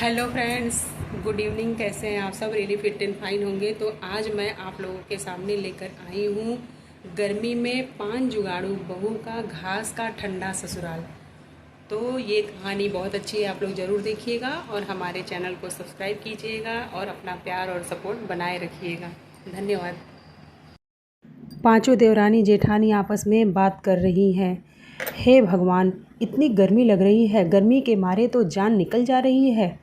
Hello friends, good evening. कैसे हैं आप सब? रियली फिट एंड फाइन होंगे। तो आज मैं आप लोगों के सामने लेकर आई हूँ गर्मी में 5 जुगाड़ू बहू का घास का ठंडा ससुराल। तो ये कहानी बहुत अच्छी है, आप लोग ज़रूर देखिएगा और हमारे चैनल को सब्सक्राइब कीजिएगा और अपना प्यार और सपोर्ट बनाए रखिएगा। धन्यवाद। पांचों देवरानी जेठानी आपस में बात कर रही हैं। हे भगवान, इतनी गर्मी लग रही है, गर्मी के मारे तो जान निकल जा रही है।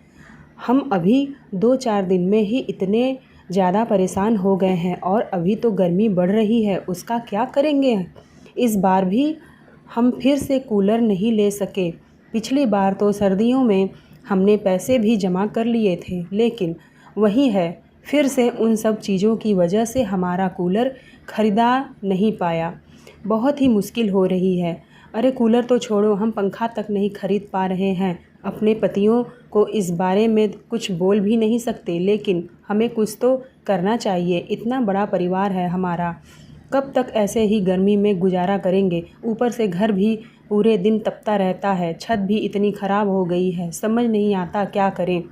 हम अभी 2-4 दिन में ही इतने ज़्यादा परेशान हो गए हैं और अभी तो गर्मी बढ़ रही है, उसका क्या करेंगे? इस बार भी हम फिर से कूलर नहीं ले सके। पिछली बार तो सर्दियों में हमने पैसे भी जमा कर लिए थे, लेकिन वही है, फिर से उन सब चीज़ों की वजह से हमारा कूलर ख़रीदा नहीं पाया। बहुत ही मुश्किल हो रही है। अरे कूलर तो छोड़ो, हम पंखा तक नहीं खरीद पा रहे हैं। अपने पतियों को इस बारे में कुछ बोल भी नहीं सकते, लेकिन हमें कुछ तो करना चाहिए। इतना बड़ा परिवार है हमारा, कब तक ऐसे ही गर्मी में गुजारा करेंगे? ऊपर से घर भी पूरे दिन तपता रहता है, छत भी इतनी ख़राब हो गई है, समझ नहीं आता क्या करें।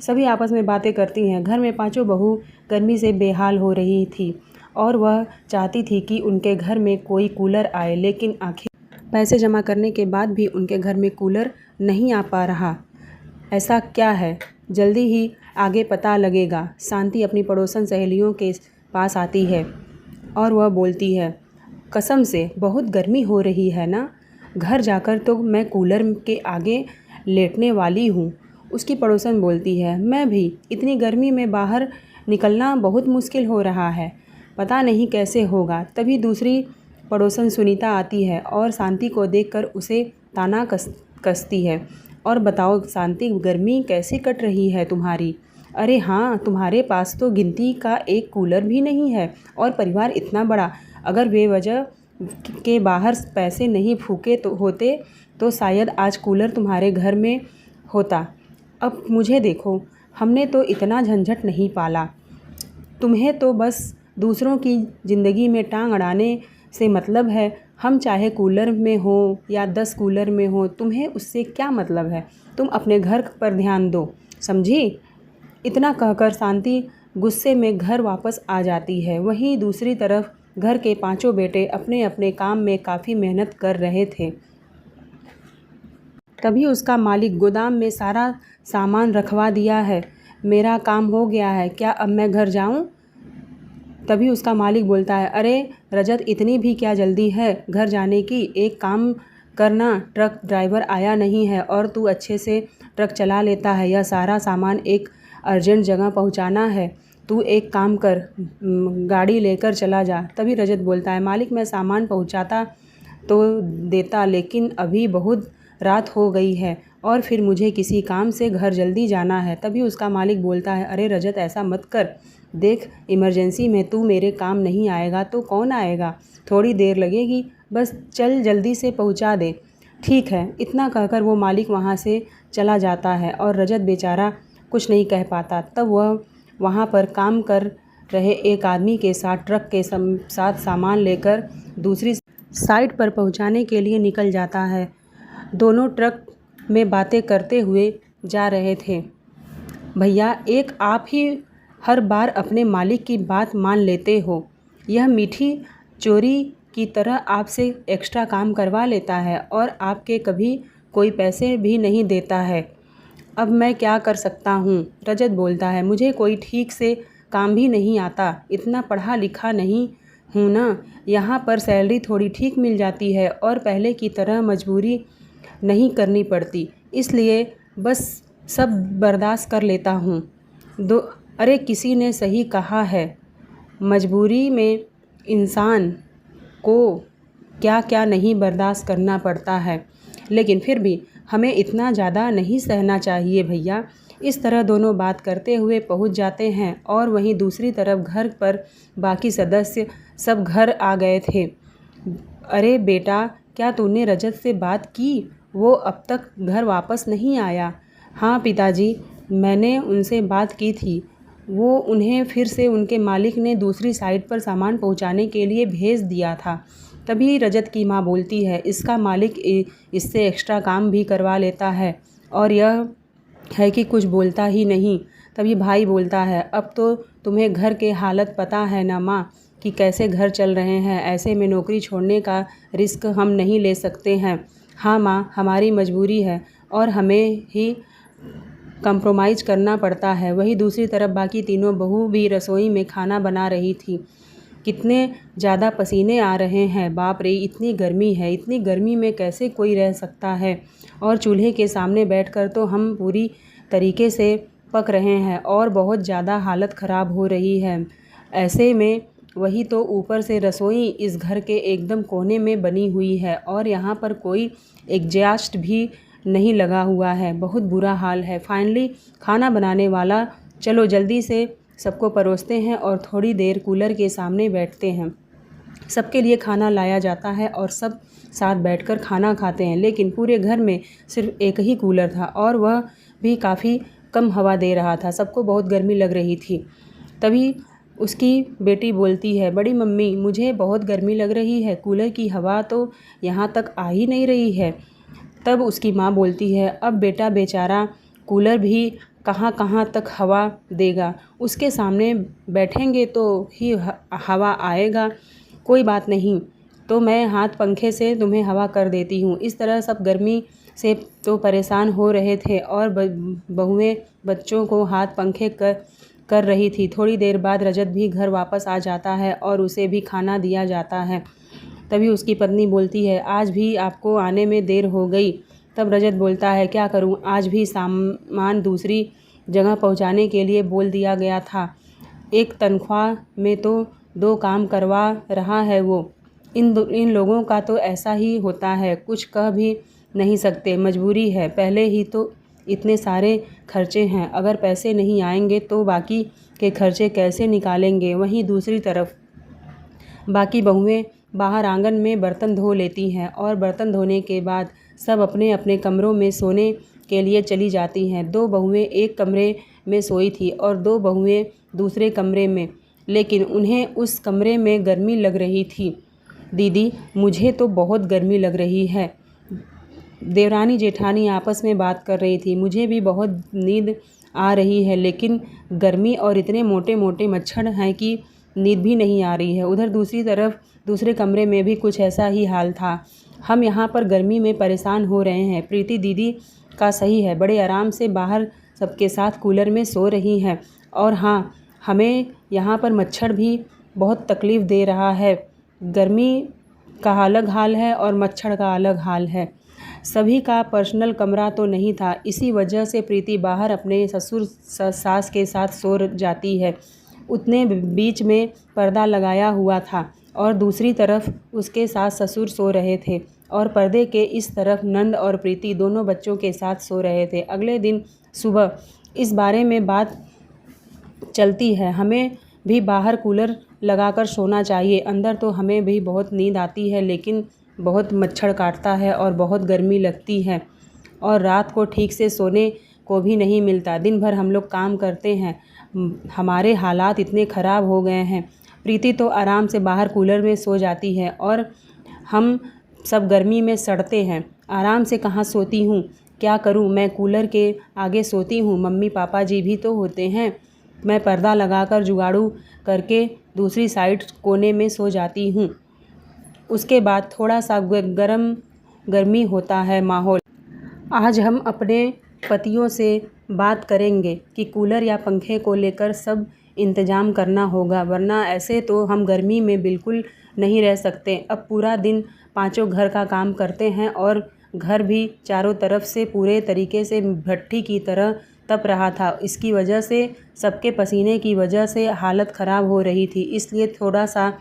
सभी आपस में बातें करती हैं। घर में पांचों बहू गर्मी से बेहाल हो रही थी और वह चाहती थी कि उनके घर में कोई कूलर आए, लेकिन आखिर पैसे जमा करने के बाद भी उनके घर में कूलर नहीं आ पा रहा। ऐसा क्या है? जल्दी ही आगे पता लगेगा। शांति अपनी पड़ोसन सहेलियों के पास आती है और वह बोलती है, कसम से बहुत गर्मी हो रही है ना, घर जाकर तो मैं कूलर के आगे लेटने वाली हूँ। उसकी पड़ोसन बोलती है, मैं भी, इतनी गर्मी में बाहर निकलना बहुत मुश्किल हो रहा है, पता नहीं कैसे होगा। तभी दूसरी पड़ोसन सुनीता आती है और शांति को देखकर उसे ताना कसती है, और बताओ शांति, गर्मी कैसी कट रही है तुम्हारी? अरे हाँ, तुम्हारे पास तो गिनती का एक कूलर भी नहीं है और परिवार इतना बड़ा। अगर बेवजह के बाहर पैसे नहीं फूके तो होते तो शायद आज कूलर तुम्हारे घर में होता। अब मुझे देखो, हमने तो इतना झंझट नहीं पाला। तुम्हें तो बस दूसरों की ज़िंदगी में टांग अड़ाने से मतलब है। हम चाहे कूलर में हो या 10 कूलर में हो, तुम्हें उससे क्या मतलब है? तुम अपने घर पर ध्यान दो, समझी? इतना कहकर शांति गुस्से में घर वापस आ जाती है। वहीं दूसरी तरफ घर के पांचों बेटे अपने अपने काम में काफ़ी मेहनत कर रहे थे। तभी उसका मालिक गोदाम में सारा सामान रखवा दिया है। मेरा काम हो गया है, क्या अब मैं घर जाऊं? तभी उसका मालिक बोलता है, अरे रजत, इतनी भी क्या जल्दी है घर जाने की? एक काम करना, ट्रक ड्राइवर आया नहीं है और तू अच्छे से ट्रक चला लेता है। यह सारा सामान एक अर्जेंट जगह पहुंचाना है, तू एक काम कर, गाड़ी लेकर चला जा। तभी रजत बोलता है, मालिक मैं सामान पहुंचाता तो देता, लेकिन अभी बहुत रात हो गई है और फिर मुझे किसी काम से घर जल्दी जाना है। तभी उसका मालिक बोलता है, अरे रजत, ऐसा मत कर, देख इमरजेंसी में तू मेरे काम नहीं आएगा तो कौन आएगा? थोड़ी देर लगेगी, बस चल जल्दी से पहुंचा दे। ठीक है। इतना कहकर वो मालिक वहाँ से चला जाता है और रजत बेचारा कुछ नहीं कह पाता। तब वह वहाँ पर काम कर रहे एक आदमी के साथ ट्रक के साथ सामान लेकर दूसरी साइट पर पहुँचाने के लिए निकल जाता है। दोनों ट्रक में बातें करते हुए जा रहे थे। भैया, एक आप ही हर बार अपने मालिक की बात मान लेते हो। यह मीठी चोरी की तरह आपसे एक्स्ट्रा काम करवा लेता है और आपके कभी कोई पैसे भी नहीं देता है। अब मैं क्या कर सकता हूँ? रजत बोलता है, मुझे कोई ठीक से काम भी नहीं आता, इतना पढ़ा लिखा नहीं हूँ ना। यहाँ पर सैलरी थोड़ी ठीक मिल जाती है और पहले की तरह मजबूरी नहीं करनी पड़ती, इसलिए बस सब बर्दाश्त कर लेता हूँ। अरे किसी ने सही कहा है, मजबूरी में इंसान को क्या क्या नहीं बर्दाश्त करना पड़ता है, लेकिन फिर भी हमें इतना ज़्यादा नहीं सहना चाहिए भैया। इस तरह दोनों बात करते हुए पहुंच जाते हैं और वहीं दूसरी तरफ घर पर बाकी सदस्य सब घर आ गए थे। अरे बेटा, क्या तूने रजत से बात की? वो अब तक घर वापस नहीं आया। हाँ पिताजी, मैंने उनसे बात की थी, वो उन्हें फिर से उनके मालिक ने दूसरी साइट पर सामान पहुंचाने के लिए भेज दिया था। तभी रजत की माँ बोलती है, इसका मालिक इससे एक्स्ट्रा काम भी करवा लेता है और यह है कि कुछ बोलता ही नहीं। तभी भाई बोलता है, अब तो तुम्हें घर के हालत पता है ना माँ, कि कैसे घर चल रहे हैं। ऐसे में नौकरी छोड़ने का रिस्क हम नहीं ले सकते हैं। हाँ माँ, हमारी मजबूरी है और हमें ही कंप्रोमाइज़ करना पड़ता है। वहीं दूसरी तरफ बाकी तीनों बहू भी रसोई में खाना बना रही थी। कितने ज़्यादा पसीने आ रहे हैं, बाप रे! इतनी गर्मी है, इतनी गर्मी में कैसे कोई रह सकता है। और चूल्हे के सामने बैठकर तो हम पूरी तरीके से पक रहे हैं और बहुत ज़्यादा हालत ख़राब हो रही है। ऐसे में वही तो ऊपर से रसोई इस घर के एकदम कोने में बनी हुई है और यहाँ पर कोई एग्जॉस्ट भी नहीं लगा हुआ है। बहुत बुरा हाल है। फाइनली खाना बनाने वाला, चलो जल्दी से सबको परोसते हैं और थोड़ी देर कूलर के सामने बैठते हैं। सबके लिए खाना लाया जाता है और सब साथ बैठकर खाना खाते हैं। लेकिन पूरे घर में सिर्फ एक ही कूलर था और वह भी काफ़ी कम हवा दे रहा था। सबको बहुत गर्मी लग रही थी। तभी उसकी बेटी बोलती है, बड़ी मम्मी मुझे बहुत गर्मी लग रही है, कूलर की हवा तो यहाँ तक आ ही नहीं रही है। तब उसकी माँ बोलती है, अब बेटा बेचारा कूलर भी कहाँ कहाँ तक हवा देगा, उसके सामने बैठेंगे तो ही हवा आएगा। कोई बात नहीं, तो मैं हाथ पंखे से तुम्हें हवा कर देती हूँ। इस तरह सब गर्मी से तो परेशान हो रहे थे और बहुएं बच्चों को हाथ पंखे कर रही थी। थोड़ी देर बाद रजत भी घर वापस आ जाता है और उसे भी खाना दिया जाता है। तभी उसकी पत्नी बोलती है, आज भी आपको आने में देर हो गई। तब रजत बोलता है, क्या करूं, आज भी सामान दूसरी जगह पहुंचाने के लिए बोल दिया गया था। एक तनख्वाह में तो 2 काम करवा रहा है वो। इन लोगों का तो ऐसा ही होता है, कुछ कह भी नहीं सकते, मजबूरी है। पहले ही तो इतने सारे खर्चे हैं, अगर पैसे नहीं आएंगे तो बाकी के खर्चे कैसे निकालेंगे। वहीं दूसरी तरफ बाकी बहुएं बाहर आंगन में बर्तन धो लेती हैं और बर्तन धोने के बाद सब अपने अपने कमरों में सोने के लिए चली जाती हैं। 2 बहुएं एक कमरे में सोई थी और 2 बहुएं दूसरे कमरे में, लेकिन उन्हें उस कमरे में गर्मी लग रही थी। दीदी मुझे तो बहुत गर्मी लग रही है, देवरानी जेठानी आपस में बात कर रही थी। मुझे भी बहुत नींद आ रही है, लेकिन गर्मी और इतने मोटे मोटे मच्छर हैं कि नींद भी नहीं आ रही है। उधर दूसरी तरफ दूसरे कमरे में भी कुछ ऐसा ही हाल था। हम यहाँ पर गर्मी में परेशान हो रहे हैं। प्रीति दीदी का सही है, बड़े आराम से बाहर सबके साथ कूलर में सो रही हैं। और हाँ, हमें यहाँ पर मच्छर भी बहुत तकलीफ़ दे रहा है। गर्मी का अलग हाल है और मच्छर का अलग हाल है। सभी का पर्सनल कमरा तो नहीं था, इसी वजह से प्रीति बाहर अपने ससुर सास के साथ सो जाती है। उतने बीच में पर्दा लगाया हुआ था और दूसरी तरफ उसके सास ससुर सो रहे थे और पर्दे के इस तरफ नंद और प्रीति दोनों बच्चों के साथ सो रहे थे। अगले दिन सुबह इस बारे में बात चलती है, हमें भी बाहर कूलर लगाकर सोना चाहिए। अंदर तो हमें भी बहुत नींद आती है, लेकिन बहुत मच्छर काटता है और बहुत गर्मी लगती है और रात को ठीक से सोने को भी नहीं मिलता। दिन भर हम लोग काम करते हैं, हमारे हालात इतने ख़राब हो गए हैं। प्रीति तो आराम से बाहर कूलर में सो जाती है और हम सब गर्मी में सड़ते हैं। आराम से कहाँ सोती हूँ, क्या करूँ, मैं कूलर के आगे सोती हूँ। मम्मी पापा जी भी तो होते हैं। मैं पर्दा लगाकर जुगाड़ू करके दूसरी साइड कोने में सो जाती हूँ। उसके बाद थोड़ा सा गर्मी होता है माहौल। आज हम अपने पतियों से बात करेंगे कि कूलर या पंखे को लेकर सब इंतज़ाम करना होगा, वरना ऐसे तो हम गर्मी में बिल्कुल नहीं रह सकते। अब पूरा दिन पांचों घर का काम करते हैं और घर भी चारों तरफ से पूरे तरीके से भट्ठी की तरह तप रहा था। इसकी वजह से सबके पसीने की वजह से हालत ख़राब हो रही थी, इसलिए थोड़ा सा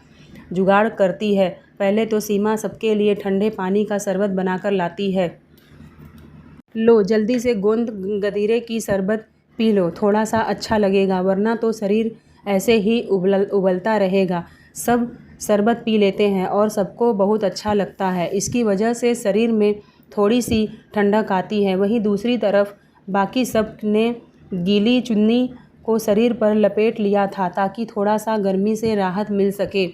जुगाड़ करती है। पहले तो सीमा सबके लिए ठंडे पानी का शरबत बनाकर लाती है। लो जल्दी से गोंद गदीरे की शरबत पी लो, थोड़ा सा अच्छा लगेगा, वरना तो शरीर ऐसे ही उबलता रहेगा। सब शरबत पी लेते हैं और सबको बहुत अच्छा लगता है। इसकी वजह से शरीर में थोड़ी सी ठंडक आती है। वहीं दूसरी तरफ बाकी सब ने गीली चुन्नी को शरीर पर लपेट लिया था ताकि थोड़ा सा गर्मी से राहत मिल सके।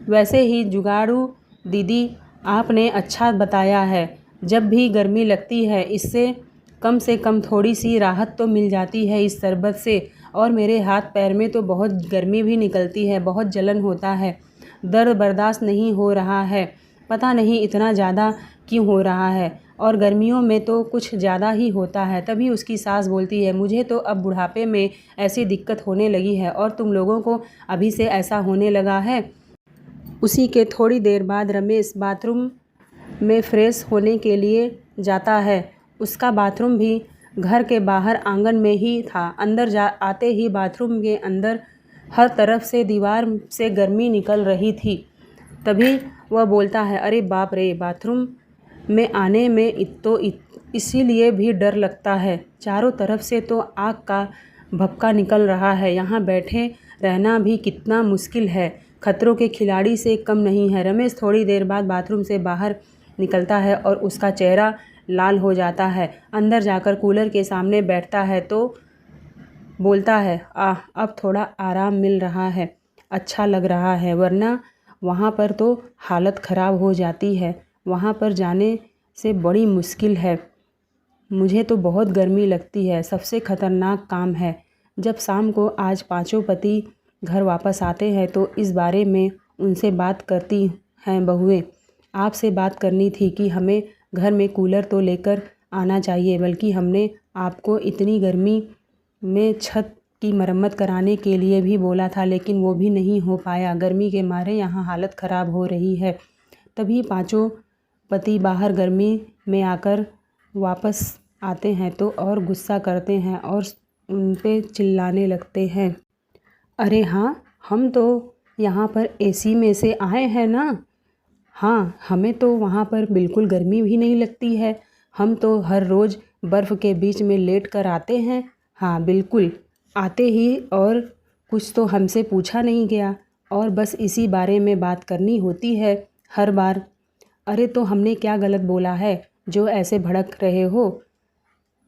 वैसे ही जुगाड़ू दीदी आपने अच्छा बताया है, जब भी गर्मी लगती है इससे कम से कम थोड़ी सी राहत तो मिल जाती है इस शरबत से। और मेरे हाथ पैर में तो बहुत गर्मी भी निकलती है, बहुत जलन होता है, दर्द बर्दाश्त नहीं हो रहा है, पता नहीं इतना ज़्यादा क्यों हो रहा है, और गर्मियों में तो कुछ ज़्यादा ही होता है। तभी उसकी सास बोलती है, मुझे तो अब बुढ़ापे में ऐसी दिक्कत होने लगी है और तुम लोगों को अभी से ऐसा होने लगा है। उसी के थोड़ी देर बाद रमेश बाथरूम में फ्रेश होने के लिए जाता है। उसका बाथरूम भी घर के बाहर आंगन में ही था। अंदर जा आते ही बाथरूम के अंदर हर तरफ से दीवार से गर्मी निकल रही थी। तभी वह बोलता है, अरे बाप रे, बाथरूम में आने में इसीलिए भी डर लगता है। चारों तरफ से तो आग का भभका निकल रहा है। यहाँ बैठे रहना भी कितना मुश्किल है, खतरों के खिलाड़ी से कम नहीं है। रमेश थोड़ी देर बाद बाथरूम से बाहर निकलता है और उसका चेहरा लाल हो जाता है। अंदर जाकर कूलर के सामने बैठता है तो बोलता है, अब थोड़ा आराम मिल रहा है, अच्छा लग रहा है, वरना वहाँ पर तो हालत ख़राब हो जाती है। वहाँ पर जाने से बड़ी मुश्किल है। मुझे तो बहुत गर्मी लगती है, सबसे ख़तरनाक काम है। जब शाम को आज पांचों पति घर वापस आते हैं तो इस बारे में उनसे बात करती हैं बहुएं। आपसे बात करनी थी कि हमें घर में कूलर तो लेकर आना चाहिए, बल्कि हमने आपको इतनी गर्मी में छत की मरम्मत कराने के लिए भी बोला था, लेकिन वो भी नहीं हो पाया। गर्मी के मारे यहाँ हालत ख़राब हो रही है। तभी पांचों पति बाहर गर्मी में आकर वापस आते हैं तो और गुस्सा करते हैं और उन पे चिल्लाने लगते हैं, अरे हाँ, हम तो यहाँ पर एसी में से आए हैं ना। हाँ, हमें तो वहाँ पर बिल्कुल गर्मी भी नहीं लगती है। हम तो हर रोज़ बर्फ़ के बीच में लेट कर आते हैं। हाँ बिल्कुल, आते ही और कुछ तो हमसे पूछा नहीं गया और बस इसी बारे में बात करनी होती है हर बार। अरे तो हमने क्या गलत बोला है जो ऐसे भड़क रहे हो?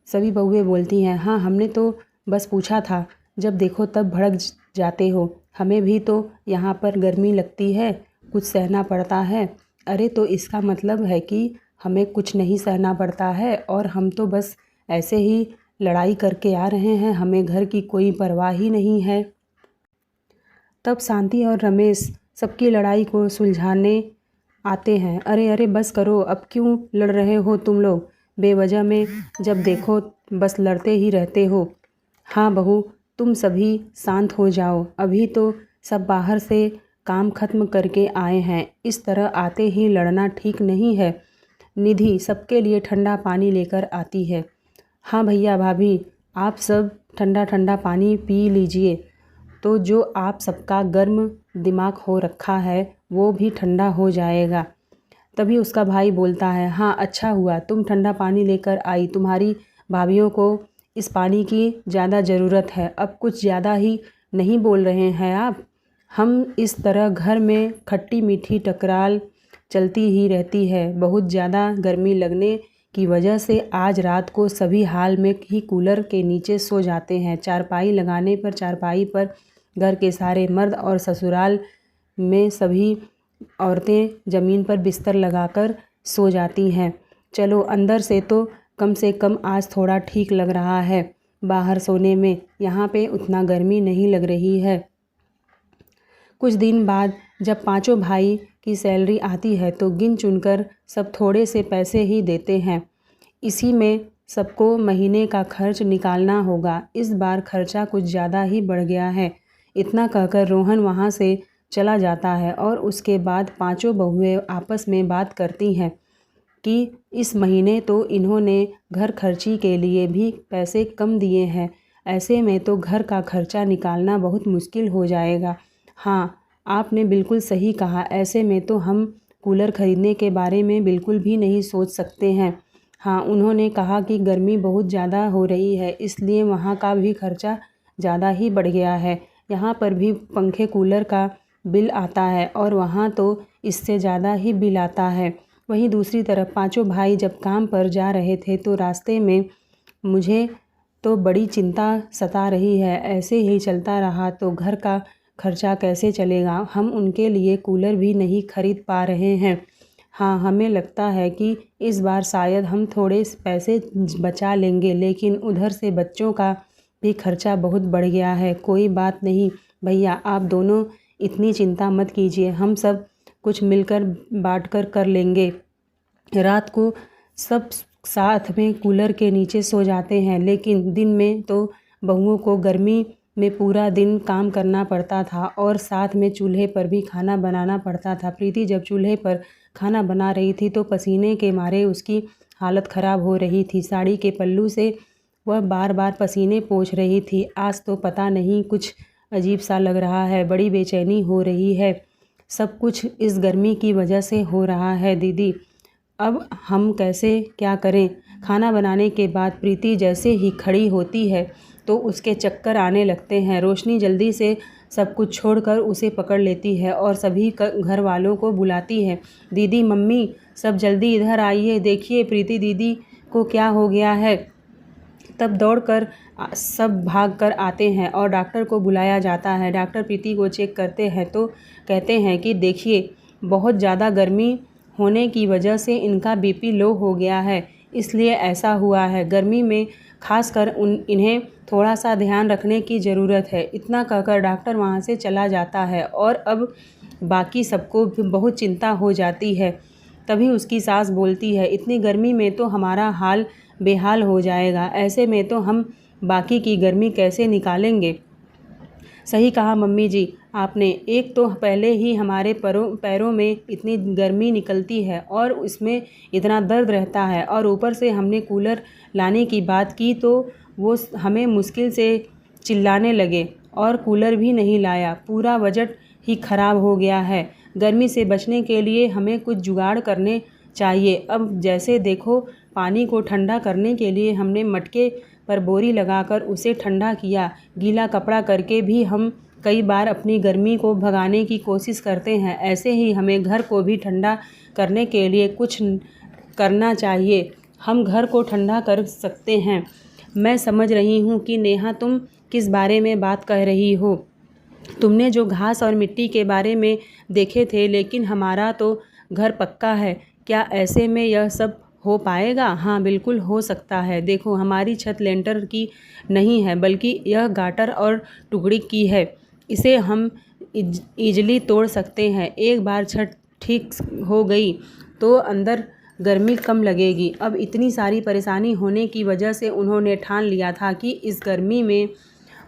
सभी बहुएं बोलती हैं, हाँ हमने तो बस पूछा था, जब देखो तब भड़क जाते हो। हमें भी तो यहाँ पर गर्मी लगती है, कुछ सहना पड़ता है। अरे तो इसका मतलब है कि हमें कुछ नहीं सहना पड़ता है और हम तो बस ऐसे ही लड़ाई करके आ रहे हैं, हमें घर की कोई परवाह ही नहीं है। तब शांति और रमेश सबकी लड़ाई को सुलझाने आते हैं। अरे अरे बस करो, अब क्यों लड़ रहे हो तुम लोग बेवजह में? जब देखो बस लड़ते ही रहते हो। हाँ बहू, तुम सभी शांत हो जाओ, अभी तो सब बाहर से काम खत्म करके आए हैं, इस तरह आते ही लड़ना ठीक नहीं है। निधि सबके लिए ठंडा पानी लेकर आती है। हाँ भैया भाभी, आप सब ठंडा ठंडा पानी पी लीजिए, तो जो आप सबका गर्म दिमाग हो रखा है वो भी ठंडा हो जाएगा। तभी उसका भाई बोलता है, हाँ अच्छा हुआ तुम ठंडा पानी लेकर आई, तुम्हारी भाभीयों को इस पानी की ज़्यादा ज़रूरत है। अब कुछ ज़्यादा ही नहीं बोल रहे हैं आप? हम इस तरह घर में खट्टी मीठी टकराल चलती ही रहती है। बहुत ज़्यादा गर्मी लगने की वजह से आज रात को सभी हाल में ही कूलर के नीचे सो जाते हैं। चारपाई लगाने पर चारपाई पर घर के सारे मर्द और ससुराल में सभी औरतें ज़मीन पर बिस्तर लगाकर सो जाती हैं। चलो अंदर से तो कम से कम आज थोड़ा ठीक लग रहा है, बाहर सोने में यहाँ पे उतना गर्मी नहीं लग रही है। कुछ दिन बाद जब पांचों भाई की सैलरी आती है तो गिन चुनकर सब थोड़े से पैसे ही देते हैं। इसी में सबको महीने का खर्च निकालना होगा। इस बार खर्चा कुछ ज़्यादा ही बढ़ गया है। इतना कहकर रोहन वहाँ से चला जाता है और उसके बाद पांचों बहुएं आपस में बात करती हैं कि इस महीने तो इन्होंने घर खर्ची के लिए भी पैसे कम दिए हैं, ऐसे में तो घर का खर्चा निकालना बहुत मुश्किल हो जाएगा। हाँ आपने बिल्कुल सही कहा, ऐसे में तो हम कूलर ख़रीदने के बारे में बिल्कुल भी नहीं सोच सकते हैं। हाँ उन्होंने कहा कि गर्मी बहुत ज़्यादा हो रही है, इसलिए वहाँ का भी खर्चा ज़्यादा ही बढ़ गया है। यहाँ पर भी पंखे कूलर का बिल आता है और वहाँ तो इससे ज़्यादा ही बिल आता है। वहीं दूसरी तरफ पांचों भाई जब काम पर जा रहे थे तो रास्ते में मुझे तो बड़ी चिंता सता रही है, ऐसे ही चलता रहा तो घर का खर्चा कैसे चलेगा? हम उनके लिए कूलर भी नहीं खरीद पा रहे हैं। हाँ, हमें लगता है कि इस बार शायद हम थोड़े पैसे बचा लेंगे, लेकिन उधर से बच्चों का भी खर्चा बहुत बढ़ गया है। कोई बात नहीं भैया, आप दोनों इतनी चिंता मत कीजिए, हम सब कुछ मिलकर बाँट कर लेंगे। रात को सब साथ में कूलर के नीचे सो जाते हैं, लेकिन दिन में तो बहुओं को गर्मी में पूरा दिन काम करना पड़ता था और साथ में चूल्हे पर भी खाना बनाना पड़ता था। प्रीति जब चूल्हे पर खाना बना रही थी तो पसीने के मारे उसकी हालत ख़राब हो रही थी। साड़ी के पल्लू से वह बार बार पसीने पोंछ रही थी। आज तो पता नहीं कुछ अजीब सा लग रहा है, बड़ी बेचैनी हो रही है। सब कुछ इस गर्मी की वजह से हो रहा है दीदी, अब हम कैसे क्या करें। खाना बनाने के बाद प्रीति जैसे ही खड़ी होती है तो उसके चक्कर आने लगते हैं। रोशनी जल्दी से सब कुछ छोड़कर उसे पकड़ लेती है और सभी घर वालों को बुलाती है। दीदी, मम्मी, सब जल्दी इधर आइए, देखिए प्रीति दीदी को क्या हो गया है। तब दौड़कर सब भागकर आते हैं और डॉक्टर को बुलाया जाता है। डॉक्टर प्रीति को चेक करते हैं तो कहते हैं कि देखिए, बहुत ज़्यादा गर्मी होने की वजह से इनका बीपी लो हो गया है, इसलिए ऐसा हुआ है। गर्मी में खासकर इन्हें थोड़ा सा ध्यान रखने की ज़रूरत है। इतना कहकर डॉक्टर वहाँ से चला जाता है और अब बाकी सबको भी बहुत चिंता हो जाती है। तभी उसकी सास बोलती है, इतनी गर्मी में तो हमारा हाल बेहाल हो जाएगा, ऐसे में तो हम बाकी की गर्मी कैसे निकालेंगे। सही कहा मम्मी जी आपने, एक तो पहले ही हमारे पैरों में इतनी गर्मी निकलती है और उसमें इतना दर्द रहता है, और ऊपर से हमने कूलर लाने की बात की तो वो हमें मुश्किल से चिल्लाने लगे और कूलर भी नहीं लाया। पूरा बजट ही ख़राब हो गया है। गर्मी से बचने के लिए हमें कुछ जुगाड़ करने चाहिए। अब जैसे देखो, पानी को ठंडा करने के लिए हमने मटके पर बोरी लगाकर उसे ठंडा किया। गीला कपड़ा करके भी हम कई बार अपनी गर्मी को भगाने की कोशिश करते हैं। ऐसे ही हमें घर को भी ठंडा करने के लिए कुछ करना चाहिए। हम घर को ठंडा कर सकते हैं। मैं समझ रही हूँ कि नेहा तुम किस बारे में बात कह रही हो। तुमने जो घास और मिट्टी के बारे में देखे थे, लेकिन हमारा तो घर पक्का है, क्या ऐसे में यह सब हो पाएगा? हाँ, बिल्कुल हो सकता है। देखो, हमारी छत लेंटर की नहीं है, बल्कि यह गाटर और टुकड़ी की है। इसे हम इजली तोड़ सकते हैं। एक बार छत ठीक हो गई तो अंदर गर्मी कम लगेगी। अब इतनी सारी परेशानी होने की वजह से उन्होंने ठान लिया था कि इस गर्मी में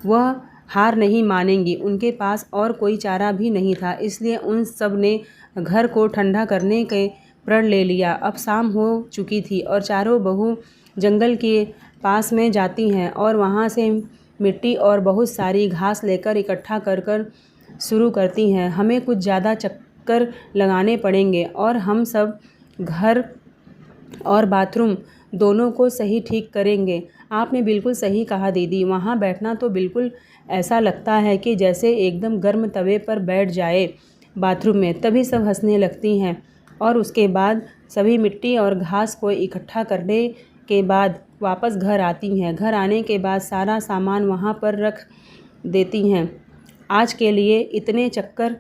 वह हार नहीं मानेंगी। उनके पास और कोई चारा भी नहीं था, इसलिए उन सब ने घर को ठंडा करने के प्रण ले लिया। अब शाम हो चुकी थी और चारों बहू जंगल के पास में जाती हैं और वहाँ से मिट्टी और बहुत सारी घास लेकर इकट्ठा कर शुरू करती हैं। हमें कुछ ज़्यादा चक्कर लगाने पड़ेंगे और हम सब घर और बाथरूम दोनों को सही ठीक करेंगे। आपने बिल्कुल सही कहा दीदी, वहाँ बैठना तो बिल्कुल ऐसा लगता है कि जैसे एकदम गर्म तवे पर बैठ जाए बाथरूम में। तभी सब हंसने लगती हैं और उसके बाद सभी मिट्टी और घास को इकट्ठा करने के बाद वापस घर आती हैं। घर आने के बाद सारा सामान वहाँ पर रख देती हैं। आज के लिए इतने चक्कर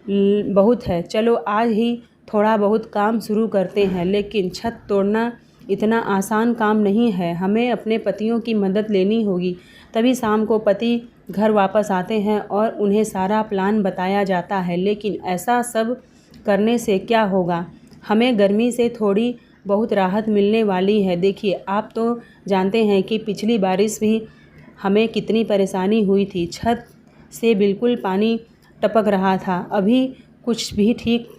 बहुत है, चलो आज ही थोड़ा बहुत काम शुरू करते हैं। लेकिन छत तोड़ना इतना आसान काम नहीं है, हमें अपने पतियों की मदद लेनी होगी। तभी शाम को पति घर वापस आते हैं और उन्हें सारा प्लान बताया जाता है। लेकिन ऐसा सब करने से क्या होगा, हमें गर्मी से थोड़ी बहुत राहत मिलने वाली है। देखिए, आप तो जानते हैं कि पिछली बारिश भी हमें कितनी परेशानी हुई थी। छत से बिल्कुल पानी टपक रहा था। अभी कुछ भी ठीक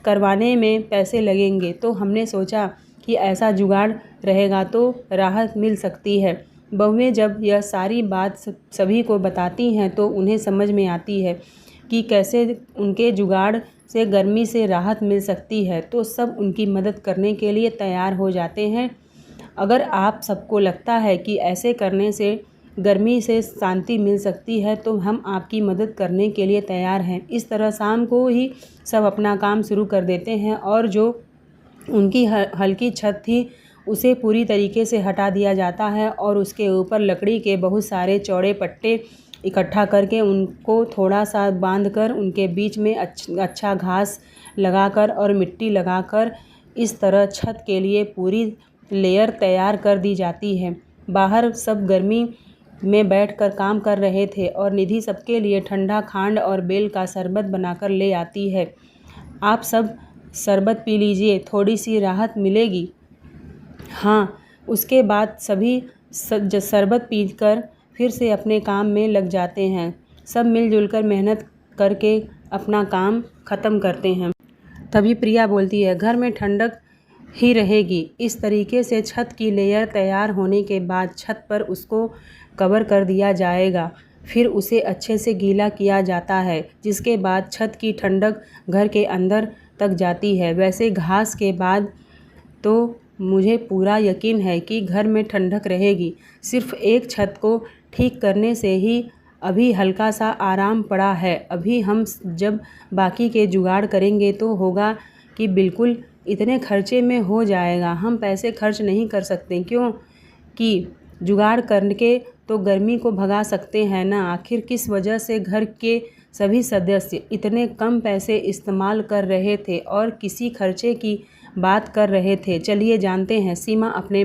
करवाने में पैसे लगेंगे, तो हमने सोचा कि ऐसा जुगाड़ रहेगा तो राहत मिल सकती है। बहुएं जब यह सारी बात सभी को बताती हैं तो उन्हें समझ में आती है कि कैसे उनके जुगाड़ से गर्मी से राहत मिल सकती है, तो सब उनकी मदद करने के लिए तैयार हो जाते हैं। अगर आप सबको लगता है कि ऐसे करने से गर्मी से शांति मिल सकती है तो हम आपकी मदद करने के लिए तैयार हैं। इस तरह शाम को ही सब अपना काम शुरू कर देते हैं और जो उनकी हल्की छत थी उसे पूरी तरीके से हटा दिया जाता है और उसके ऊपर लकड़ी के बहुत सारे चौड़े पट्टे इकट्ठा करके उनको थोड़ा सा बांध कर उनके बीच में अच्छा घास लगाकर और मिट्टी लगाकर इस तरह छत के लिए पूरी लेयर तैयार कर दी जाती है। बाहर सब गर्मी में बैठकर काम कर रहे थे और निधि सबके लिए ठंडा खांड और बेल का शरबत बनाकर ले आती है। आप सब शरबत पी लीजिए, थोड़ी सी राहत मिलेगी। हाँ, उसके बाद सभी शरबत पीकर फिर से अपने काम में लग जाते हैं। सब मिलजुल कर मेहनत करके अपना काम ख़त्म करते हैं। तभी प्रिया बोलती है, घर में ठंडक ही रहेगी। इस तरीके से छत की लेयर तैयार होने के बाद छत पर उसको कवर कर दिया जाएगा। फिर उसे अच्छे से गीला किया जाता है, जिसके बाद छत की ठंडक घर के अंदर तक जाती है। वैसे घास के बाद तो मुझे पूरा यकीन है कि घर में ठंडक रहेगी। सिर्फ एक छत को ठीक करने से ही अभी हल्का सा आराम पड़ा है। अभी हम जब बाकी के जुगाड़ करेंगे तो होगा कि बिल्कुल इतने खर्चे में हो जाएगा। हम पैसे खर्च नहीं कर सकते, क्यों कि जुगाड़ करके तो गर्मी को भगा सकते हैं ना। आखिर किस वजह से घर के सभी सदस्य इतने कम पैसे इस्तेमाल कर रहे थे और किसी खर्चे की बात कर रहे थे, चलिए जानते हैं। सीमा अपने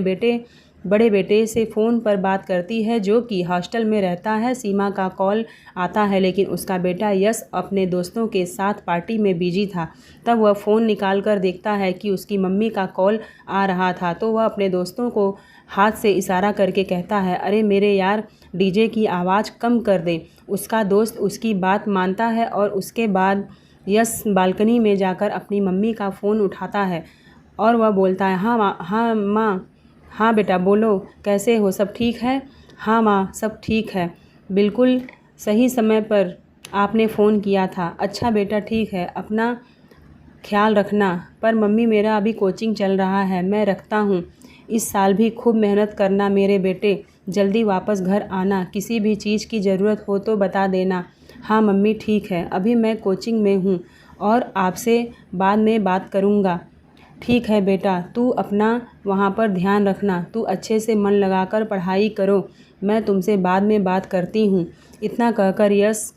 बड़े बेटे से फ़ोन पर बात करती है, जो कि हॉस्टल में रहता है। सीमा का कॉल आता है, लेकिन उसका बेटा यश अपने दोस्तों के साथ पार्टी में बिजी था। तब वह फ़ोन निकाल कर देखता है कि उसकी मम्मी का कॉल आ रहा था, तो वह अपने दोस्तों को हाथ से इशारा करके कहता है, अरे मेरे यार, डीजे की आवाज़ कम कर दे। उसका दोस्त उसकी बात मानता है और उसके बाद यश बालकनी में जाकर अपनी मम्मी का फ़ोन उठाता है और वह बोलता है, हाँ माँ, हाँ बेटा बोलो, कैसे हो, सब ठीक है? हाँ माँ, सब ठीक है, बिल्कुल सही समय पर आपने फ़ोन किया था। अच्छा बेटा, ठीक है, अपना ख्याल रखना। पर मम्मी, मेरा अभी कोचिंग चल रहा है, मैं रखता हूँ। इस साल भी खूब मेहनत करना मेरे बेटे, जल्दी वापस घर आना। किसी भी चीज़ की ज़रूरत हो तो बता देना। हाँ मम्मी, ठीक है, अभी मैं कोचिंग में हूँ और आपसे बाद में बात करूँगा। ठीक है बेटा, तू अपना वहाँ पर ध्यान रखना। तू अच्छे से मन लगाकर पढ़ाई करो, मैं तुमसे बाद में बात करती हूँ। इतना कहकर यश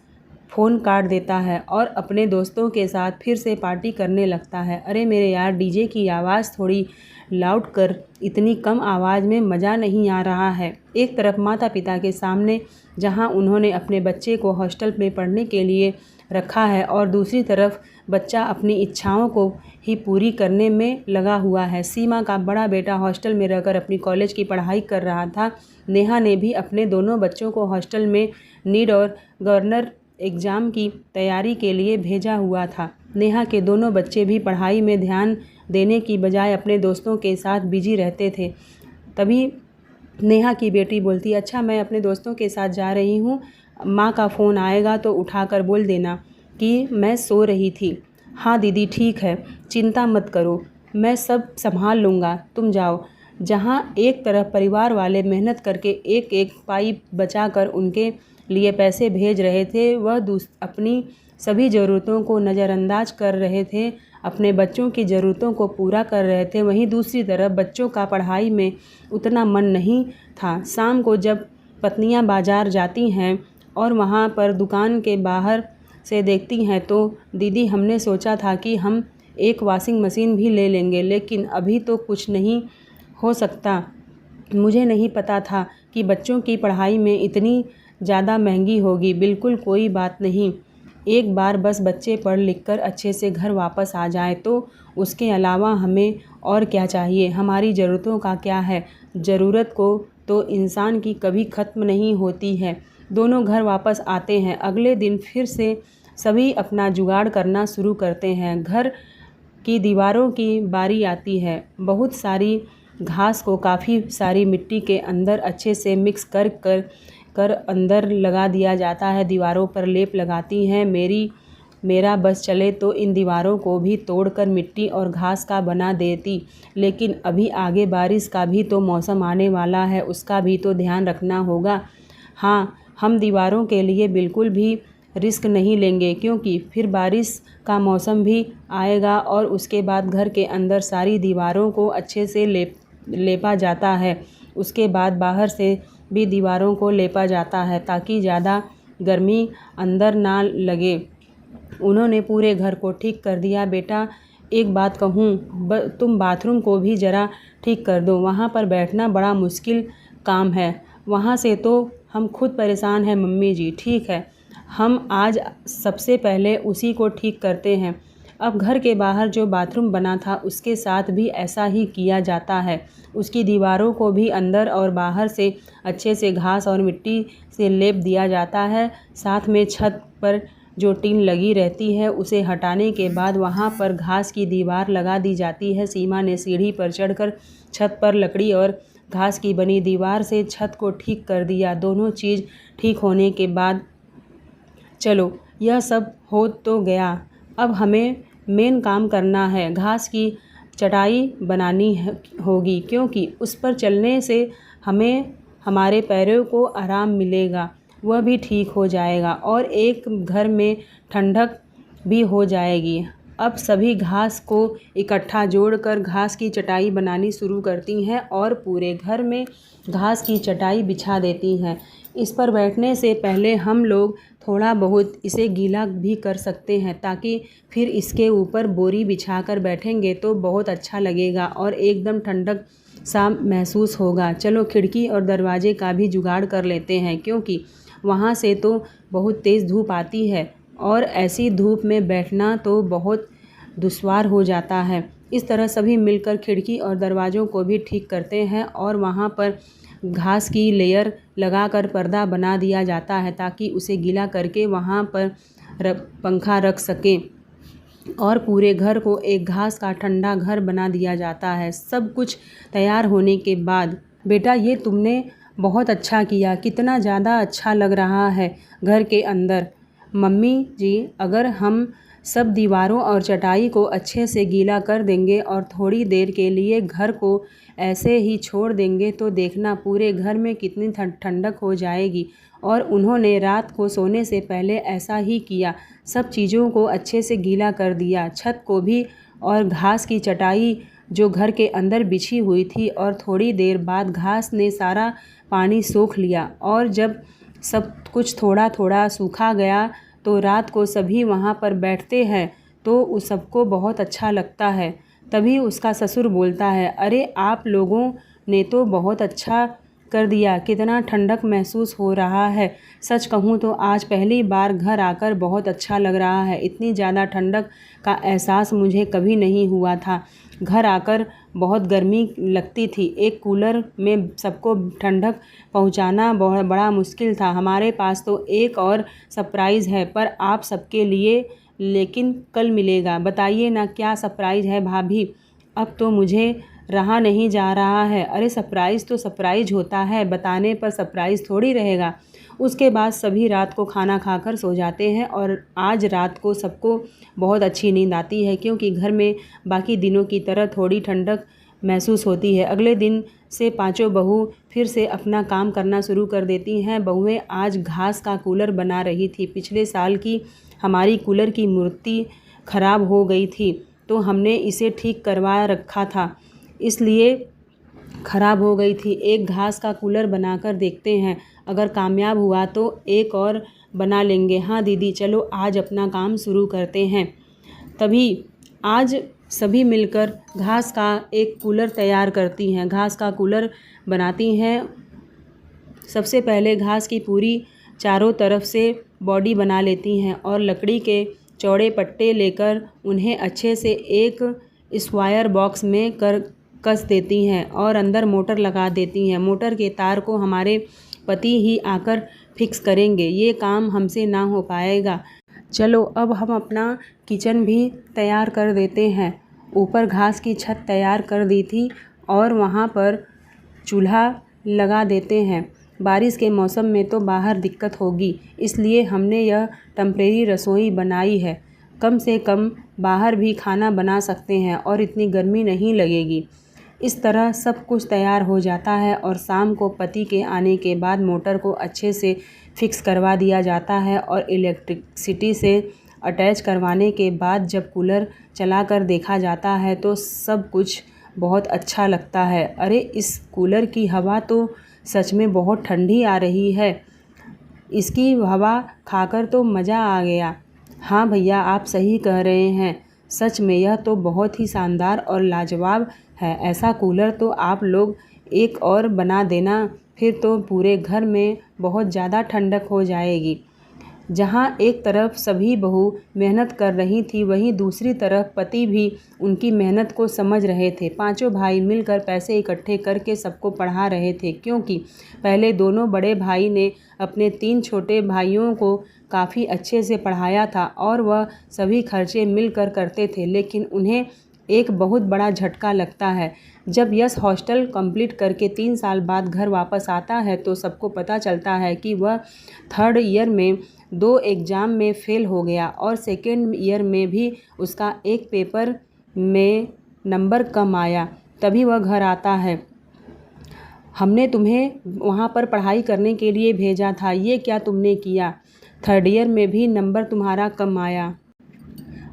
फ़ोन काट देता है और अपने दोस्तों के साथ फिर से पार्टी करने लगता है। अरे मेरे यार, डीजे की आवाज़ थोड़ी लाउड कर, इतनी कम आवाज़ में मज़ा नहीं आ रहा है। एक तरफ माता पिता के सामने, जहाँ उन्होंने अपने बच्चे को हॉस्टल में पढ़ने के लिए रखा है, और दूसरी तरफ बच्चा अपनी इच्छाओं को ही पूरी करने में लगा हुआ है। सीमा का बड़ा बेटा हॉस्टल में रहकर अपनी कॉलेज की पढ़ाई कर रहा था। नेहा ने भी अपने दोनों बच्चों को हॉस्टल में नीट और गवर्नर एग्ज़ाम की तैयारी के लिए भेजा हुआ था। नेहा के दोनों बच्चे भी पढ़ाई में ध्यान देने की बजाय अपने दोस्तों के साथ बिजी रहते थे। तभी नेहा की बेटी बोलती, अच्छा मैं अपने दोस्तों के साथ जा रही हूँ, माँ का फ़ोन आएगा तो उठाकर बोल देना कि मैं सो रही थी। हाँ दीदी, ठीक है, चिंता मत करो, मैं सब संभाल लूँगा, तुम जाओ। जहाँ एक तरफ परिवार वाले मेहनत करके एक एक पाई बचाकर उनके लिए पैसे भेज रहे थे, वह अपनी सभी ज़रूरतों को नज़रअंदाज कर रहे थे, अपने बच्चों की ज़रूरतों को पूरा कर रहे थे। वहीं दूसरी तरफ बच्चों का पढ़ाई में उतना मन नहीं था। शाम को जब पत्नियां बाज़ार जाती हैं और वहां पर दुकान के बाहर से देखती हैं, तो दीदी हमने सोचा था कि हम एक वॉशिंग मशीन भी ले लेंगे, लेकिन अभी तो कुछ नहीं हो सकता। मुझे नहीं पता था कि बच्चों की पढ़ाई में इतनी ज़्यादा महंगी होगी। बिल्कुल कोई बात नहीं, एक बार बस बच्चे पढ़ लिख कर अच्छे से घर वापस आ जाएं, तो उसके अलावा हमें और क्या चाहिए। हमारी ज़रूरतों का क्या है, ज़रूरत को तो इंसान की कभी ख़त्म नहीं होती है। दोनों घर वापस आते हैं। अगले दिन फिर से सभी अपना जुगाड़ करना शुरू करते हैं। घर की दीवारों की बारी आती है। बहुत सारी घास को काफ़ी सारी मिट्टी के अंदर अच्छे से मिक्स कर अंदर लगा दिया जाता है। दीवारों पर लेप लगाती हैं। मेरा बस चले तो इन दीवारों को भी तोड़कर मिट्टी और घास का बना देती, लेकिन अभी आगे बारिश का भी तो मौसम आने वाला है, उसका भी तो ध्यान रखना होगा। हाँ, हम दीवारों के लिए बिल्कुल भी रिस्क नहीं लेंगे, क्योंकि फिर बारिश का मौसम भी आएगा और उसके बाद घर के अंदर सारी दीवारों को अच्छे से लेपा जाता है। उसके बाद बाहर से भी दीवारों को लेपा जाता है, ताकि ज़्यादा गर्मी अंदर ना लगे। उन्होंने पूरे घर को ठीक कर दिया। बेटा एक बात कहूँ, तुम बाथरूम को भी ज़रा ठीक कर दो, वहाँ पर बैठना बड़ा मुश्किल काम है। वहाँ से तो हम खुद परेशान हैं मम्मी जी। ठीक है, हम आज सबसे पहले उसी को ठीक करते हैं। अब घर के बाहर जो बाथरूम बना था उसके साथ भी ऐसा ही किया जाता है। उसकी दीवारों को भी अंदर और बाहर से अच्छे से घास और मिट्टी से लेप दिया जाता है। साथ में छत पर जो टीन लगी रहती है उसे हटाने के बाद वहाँ पर घास की दीवार लगा दी जाती है। सीमा ने सीढ़ी पर चढ़कर छत पर लकड़ी और घास की बनी दीवार से छत को ठीक कर दिया। दोनों चीज़ ठीक होने के बाद चलो यह सब हो तो गया, अब हमें मेन काम करना है। घास की चटाई बनानी होगी क्योंकि उस पर चलने से हमें हमारे पैरों को आराम मिलेगा, वह भी ठीक हो जाएगा और एक घर में ठंडक भी हो जाएगी। अब सभी घास को इकट्ठा जोड़कर घास की चटाई बनानी शुरू करती हैं और पूरे घर में घास की चटाई बिछा देती हैं। इस पर बैठने से पहले हम लोग थोड़ा बहुत इसे गीला भी कर सकते हैं ताकि फिर इसके ऊपर बोरी बिछाकर बैठेंगे तो बहुत अच्छा लगेगा और एकदम ठंडक सा महसूस होगा। चलो खिड़की और दरवाजे का भी जुगाड़ कर लेते हैं क्योंकि वहाँ से तो बहुत तेज़ धूप आती है और ऐसी धूप में बैठना तो बहुत दुश्वार हो जाता है। इस तरह सभी मिलकर खिड़की और दरवाज़ों को भी ठीक करते हैं और वहाँ पर घास की लेयर लगाकर पर्दा बना दिया जाता है ताकि उसे गीला करके वहाँ पर पंखा रख सकें और पूरे घर को एक घास का ठंडा घर बना दिया जाता है। सब कुछ तैयार होने के बाद बेटा ये तुमने बहुत अच्छा किया, कितना ज़्यादा अच्छा लग रहा है घर के अंदर। मम्मी जी अगर हम सब दीवारों और चटाई को अच्छे से गीला कर देंगे और थोड़ी देर के लिए घर को ऐसे ही छोड़ देंगे तो देखना पूरे घर में कितनी ठंडक हो जाएगी। और उन्होंने रात को सोने से पहले ऐसा ही किया, सब चीज़ों को अच्छे से गीला कर दिया, छत को भी और घास की चटाई जो घर के अंदर बिछी हुई थी। और थोड़ी देर बाद घास ने सारा पानी सोख लिया और जब सब कुछ थोड़ा थोड़ा सूखा गया तो रात को सभी वहाँ पर बैठते हैं तो उस सबको बहुत अच्छा लगता है। तभी उसका ससुर बोलता है, अरे आप लोगों ने तो बहुत अच्छा कर दिया, कितना ठंडक महसूस हो रहा है। सच कहूँ तो आज पहली बार घर आकर बहुत अच्छा लग रहा है। इतनी ज़्यादा ठंडक का एहसास मुझे कभी नहीं हुआ था। घर आकर बहुत गर्मी लगती थी, एक कूलर में सबको ठंडक पहुंचाना बहुत बड़ा मुश्किल था। हमारे पास तो एक और सरप्राइज़ है पर आप सबके लिए, लेकिन कल मिलेगा। बताइए ना क्या सरप्राइज़ है भाभी, अब तो मुझे रहा नहीं जा रहा है। अरे सरप्राइज़ तो सरप्राइज़ होता है, बताने पर सरप्राइज़ थोड़ी रहेगा। उसके बाद सभी रात को खाना खाकर सो जाते हैं और आज रात को सबको बहुत अच्छी नींद आती है क्योंकि घर में बाकी दिनों की तरह थोड़ी ठंडक महसूस होती है। अगले दिन से पांचों बहू फिर से अपना काम करना शुरू कर देती हैं। बहुएं आज घास का कूलर बना रही थी। पिछले साल की हमारी कूलर की मूर्ति ख़राब हो गई थी तो हमने इसे ठीक करवा रखा था, इसलिए ख़राब हो गई थी। एक घास का कूलर बनाकर देखते हैं, अगर कामयाब हुआ तो एक और बना लेंगे। हाँ दीदी चलो आज अपना काम शुरू करते हैं। तभी आज सभी मिलकर घास का एक कूलर तैयार करती हैं, घास का कूलर बनाती हैं। सबसे पहले घास की पूरी चारों तरफ से बॉडी बना लेती हैं और लकड़ी के चौड़े पट्टे लेकर उन्हें अच्छे से एक स्क्वायर बॉक्स में कस देती हैं और अंदर मोटर लगा देती हैं। मोटर के तार को हमारे पति ही आकर फिक्स करेंगे, ये काम हमसे ना हो पाएगा। चलो अब हम अपना किचन भी तैयार कर देते हैं। ऊपर घास की छत तैयार कर दी थी और वहाँ पर चूल्हा लगा देते हैं। बारिश के मौसम में तो बाहर दिक्कत होगी, इसलिए हमने यह टेम्परेरी रसोई बनाई है। कम से कम बाहर भी खाना बना सकते हैं और इतनी गर्मी नहीं लगेगी। इस तरह सब कुछ तैयार हो जाता है और शाम को पति के आने के बाद मोटर को अच्छे से फिक्स करवा दिया जाता है और इलेक्ट्रिसिटी से अटैच करवाने के बाद जब कूलर चलाकर देखा जाता है तो सब कुछ बहुत अच्छा लगता है। अरे इस कूलर की हवा तो सच में बहुत ठंडी आ रही है। इसकी हवा खाकर तो मज़ा आ गया। हाँ भैया, आप सही कह रहे हैं। सच में यह तो बहुत ही शानदार और लाजवाब है। ऐसा कूलर तो आप लोग एक और बना देना, फिर तो पूरे घर में बहुत ज़्यादा ठंडक हो जाएगी। जहाँ एक तरफ सभी बहू मेहनत कर रही थी, वहीं दूसरी तरफ पति भी उनकी मेहनत को समझ रहे थे। पांचों भाई मिलकर पैसे इकट्ठे करके सबको पढ़ा रहे थे, क्योंकि पहले दोनों बड़े भाई ने अपने 3 छोटे भाइयों को काफ़ी अच्छे से पढ़ाया था और वह सभी खर्चे मिलकर करते थे। लेकिन उन्हें एक बहुत बड़ा झटका लगता है। जब यश हॉस्टल कंप्लीट करके 3 साल बाद घर वापस आता है तो सबको पता चलता है कि वह 3rd ईयर में 2 एग्ज़ाम में फ़ेल हो गया और 2nd ईयर में भी उसका एक पेपर में नंबर कम आया। तभी वह घर आता है। हमने तुम्हें वहाँ पर पढ़ाई करने के लिए भेजा था, ये क्या तुमने किया? 3rd ईयर में भी नंबर तुम्हारा कम आया।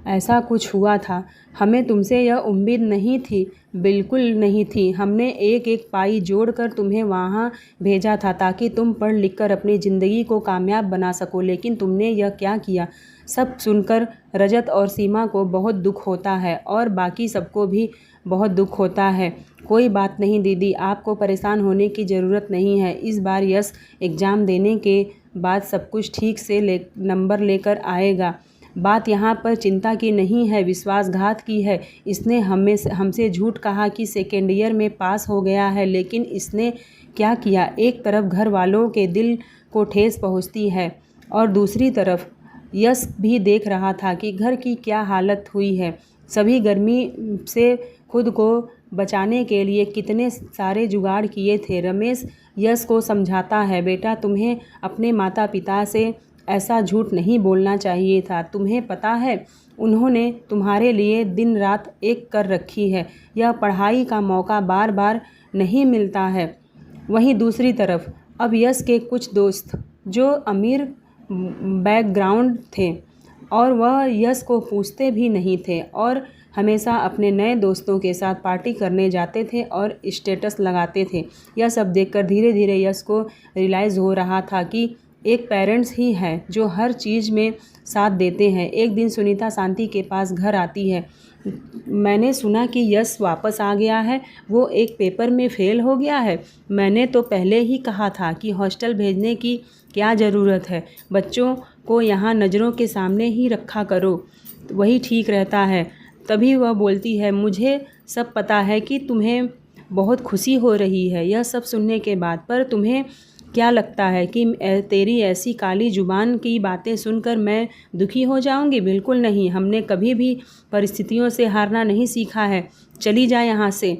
ऐसा कुछ हुआ था। हमें तुमसे यह उम्मीद नहीं थी, बिल्कुल नहीं थी। हमने एक एक पाई जोड़कर तुम्हें वहाँ भेजा था ताकि तुम पढ़ लिख कर अपनी ज़िंदगी को कामयाब बना सको, लेकिन तुमने यह क्या किया? सब सुनकर रजत और सीमा को बहुत दुख होता है और बाकी सबको भी बहुत दुख होता है। कोई बात नहीं दीदी, आपको परेशान होने की ज़रूरत नहीं है। इस बार यश एग्ज़ाम देने के बाद सब कुछ ठीक से नंबर लेकर आएगा। बात यहाँ पर चिंता की नहीं है, विश्वासघात की है। इसने हमसे झूठ कहा कि 2nd ईयर में पास हो गया है, लेकिन इसने क्या किया? एक तरफ घर वालों के दिल को ठेस पहुँचती है और दूसरी तरफ यश भी देख रहा था कि घर की क्या हालत हुई है। सभी गर्मी से खुद को बचाने के लिए कितने सारे जुगाड़ किए थे। रमेश यश को समझाता है, बेटा तुम्हें अपने माता पिता से ऐसा झूठ नहीं बोलना चाहिए था। तुम्हें पता है उन्होंने तुम्हारे लिए दिन रात एक कर रखी है। यह पढ़ाई का मौका बार बार नहीं मिलता है। वहीं दूसरी तरफ अब यश के कुछ दोस्त जो अमीर बैकग्राउंड थे और वह यश को पूछते भी नहीं थे और हमेशा अपने नए दोस्तों के साथ पार्टी करने जाते थे और स्टेटस लगाते थे। यह सब देखकर धीरे धीरे यश को रियलाइज़ हो रहा था कि एक पेरेंट्स ही हैं जो हर चीज़ में साथ देते हैं। एक दिन सुनीता शांति के पास घर आती है। मैंने सुना कि यश वापस आ गया है, वो एक पेपर में फ़ेल हो गया है। मैंने तो पहले ही कहा था कि हॉस्टल भेजने की क्या ज़रूरत है, बच्चों को यहाँ नज़रों के सामने ही रखा करो, वही ठीक रहता है। तभी वह बोलती है, मुझे सब पता है कि तुम्हें बहुत खुशी हो रही है यह सब सुनने के बाद, पर तुम्हें क्या लगता है कि तेरी ऐसी काली जुबान की बातें सुनकर मैं दुखी हो जाऊंगी? बिल्कुल नहीं। हमने कभी भी परिस्थितियों से हारना नहीं सीखा है। चली जा यहाँ से।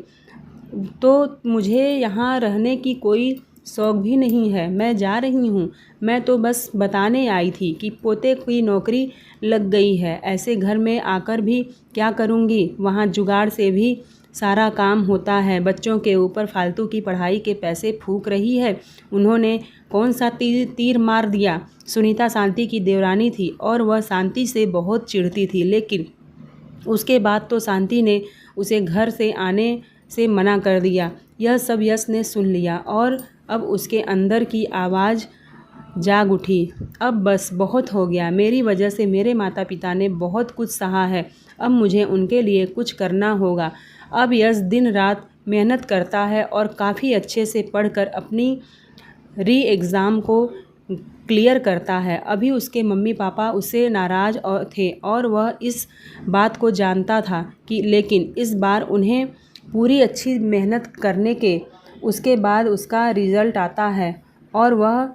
तो मुझे यहाँ रहने की कोई शौक़ भी नहीं है। मैं जा रही हूँ। मैं तो बस बताने आई थी कि पोते की नौकरी लग गई है। ऐसे घर में आकर भी क्या करूँगी? वहाँ जुगाड़ से भी सारा काम होता है। बच्चों के ऊपर फालतू की पढ़ाई के पैसे फूंक रही है। उन्होंने कौन सा तीर मार दिया? सुनीता शांति की देवरानी थी और वह शांति से बहुत चिढ़ती थी, लेकिन उसके बाद तो शांति ने उसे घर से आने से मना कर दिया। यह सब यश ने सुन लिया और अब उसके अंदर की आवाज़ जाग उठी। अब बस बहुत हो गया। मेरी वजह से मेरे माता पिता ने बहुत कुछ सहा है। अब मुझे उनके लिए कुछ करना होगा। अब यश दिन रात मेहनत करता है और काफ़ी अच्छे से पढ़कर अपनी एग्ज़ाम को क्लियर करता है। अभी उसके मम्मी पापा उससे नाराज़ थे और वह इस बात को जानता था कि लेकिन इस बार उन्हें पूरी अच्छी मेहनत करने के उसके बाद उसका रिज़ल्ट आता है और वह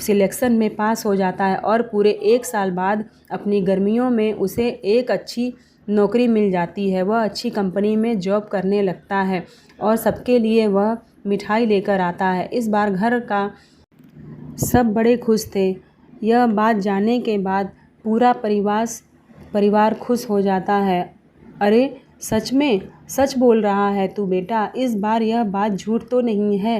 सिलेक्शन में पास हो जाता है और पूरे 1 साल बाद अपनी गर्मियों में उसे एक अच्छी नौकरी मिल जाती है। वह अच्छी कंपनी में जॉब करने लगता है और सबके लिए वह मिठाई लेकर आता है। इस बार घर का सब बड़े खुश थे। यह बात जानने के बाद पूरा परिवार खुश हो जाता है। अरे सच में? सच बोल रहा है तू बेटा? इस बार यह बात झूठ तो नहीं है?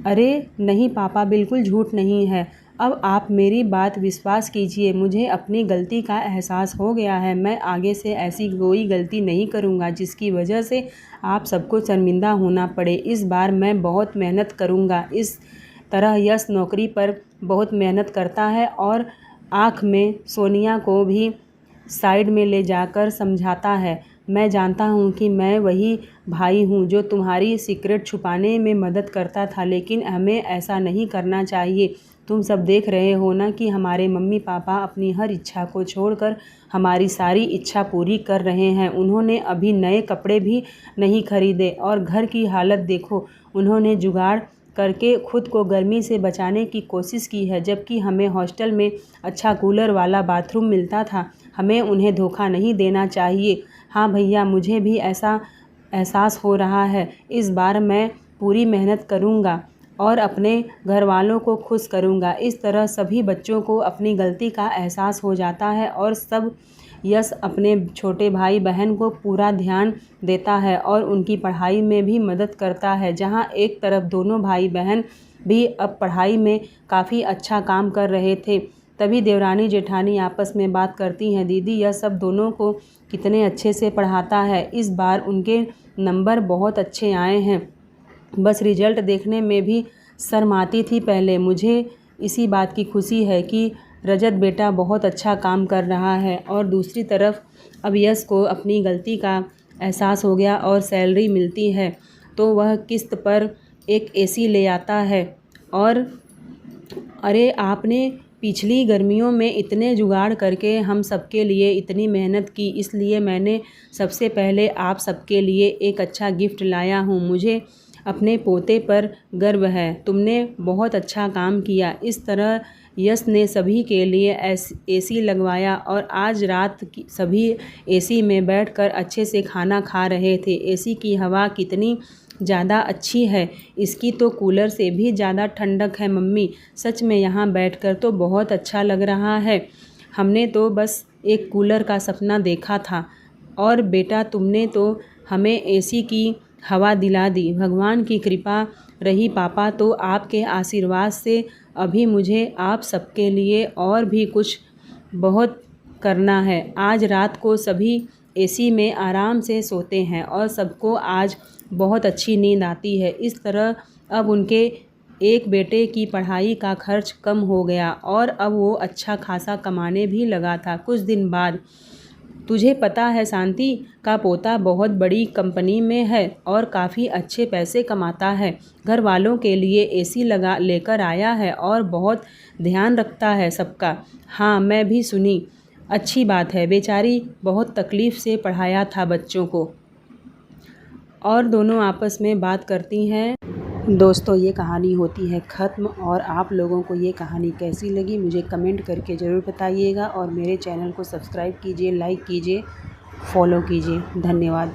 अरे नहीं पापा, बिल्कुल झूठ नहीं है। अब आप मेरी बात विश्वास कीजिए। मुझे अपनी गलती का एहसास हो गया है। मैं आगे से ऐसी कोई गलती नहीं करूँगा जिसकी वजह से आप सबको शर्मिंदा होना पड़े। इस बार मैं बहुत मेहनत करूँगा। तरह यश नौकरी पर बहुत मेहनत करता है और आँख में सोनिया को भी साइड में ले जाकर समझाता है, मैं जानता हूँ कि मैं वही भाई हूँ जो तुम्हारी सीक्रेट छुपाने में मदद करता था, लेकिन हमें ऐसा नहीं करना चाहिए। तुम सब देख रहे हो ना कि हमारे मम्मी पापा अपनी हर इच्छा को छोड़कर हमारी सारी इच्छा पूरी कर रहे हैं। उन्होंने अभी नए कपड़े भी नहीं खरीदे और घर की हालत देखो। उन्होंने जुगाड़ करके खुद को गर्मी से बचाने की कोशिश की है, जबकि हमें हॉस्टल में अच्छा कूलर वाला बाथरूम मिलता था। हमें उन्हें धोखा नहीं देना चाहिए। हाँ भैया, मुझे भी ऐसा एहसास हो रहा है। इस बार मैं पूरी मेहनत करूँगा और अपने घर वालों को खुश करूँगा। इस तरह सभी बच्चों को अपनी गलती का एहसास हो जाता है और सब यश अपने छोटे भाई बहन को पूरा ध्यान देता है और उनकी पढ़ाई में भी मदद करता है। जहाँ एक तरफ दोनों भाई बहन भी अब पढ़ाई में काफ़ी अच्छा काम कर रहे थे, तभी देवरानी जेठानी आपस में बात करती हैं, दीदी यह सब दोनों को कितने अच्छे से पढ़ाता है। इस बार उनके नंबर बहुत अच्छे आए हैं। बस रिजल्ट देखने में भी शर्माती थी पहले। मुझे इसी बात की खुशी है कि रजत बेटा बहुत अच्छा काम कर रहा है। और दूसरी तरफ अब यश को अपनी गलती का एहसास हो गया और सैलरी मिलती है तो वह किस्त पर एक एसी ले आता है। और अरे आपने पिछली गर्मियों में इतने जुगाड़ करके हम सबके लिए इतनी मेहनत की, इसलिए मैंने सबसे पहले आप सबके लिए एक अच्छा गिफ्ट लाया हूँ। मुझे अपने पोते पर गर्व है। तुमने बहुत अच्छा काम किया। इस तरह यश ने सभी के लिए एसी लगवाया और आज रात सभी एसी में बैठकर अच्छे से खाना खा रहे थे। एसी की हवा कितनी ज़्यादा अच्छी है, इसकी तो कूलर से भी ज़्यादा ठंडक है मम्मी। सच में यहाँ बैठकर तो बहुत अच्छा लग रहा है। हमने तो बस एक कूलर का सपना देखा था और बेटा तुमने तो हमें एसी की हवा दिला दी। भगवान की कृपा रही पापा, तो आपके आशीर्वाद से अभी मुझे आप सबके लिए और भी कुछ बहुत करना है। आज रात को सभी एसी में आराम से सोते हैं और सबको आज बहुत अच्छी नींद आती है। इस तरह अब उनके एक बेटे की पढ़ाई का खर्च कम हो गया और अब वो अच्छा खासा कमाने भी लगा था। कुछ दिन बाद, तुझे पता है शांति का पोता बहुत बड़ी कंपनी में है और काफ़ी अच्छे पैसे कमाता है। घर वालों के लिए एसी लेकर आया है और बहुत ध्यान रखता है सबका। हाँ, मैं भी सुनी। अच्छी बात है। बेचारी बहुत तकलीफ़ से पढ़ाया था बच्चों को। और दोनों आपस में बात करती हैं। दोस्तों, ये कहानी होती है ख़त्म। और आप लोगों को ये कहानी कैसी लगी मुझे कमेंट करके ज़रूर बताइएगा और मेरे चैनल को सब्सक्राइब कीजिए, लाइक कीजिए, फॉलो कीजिए। धन्यवाद।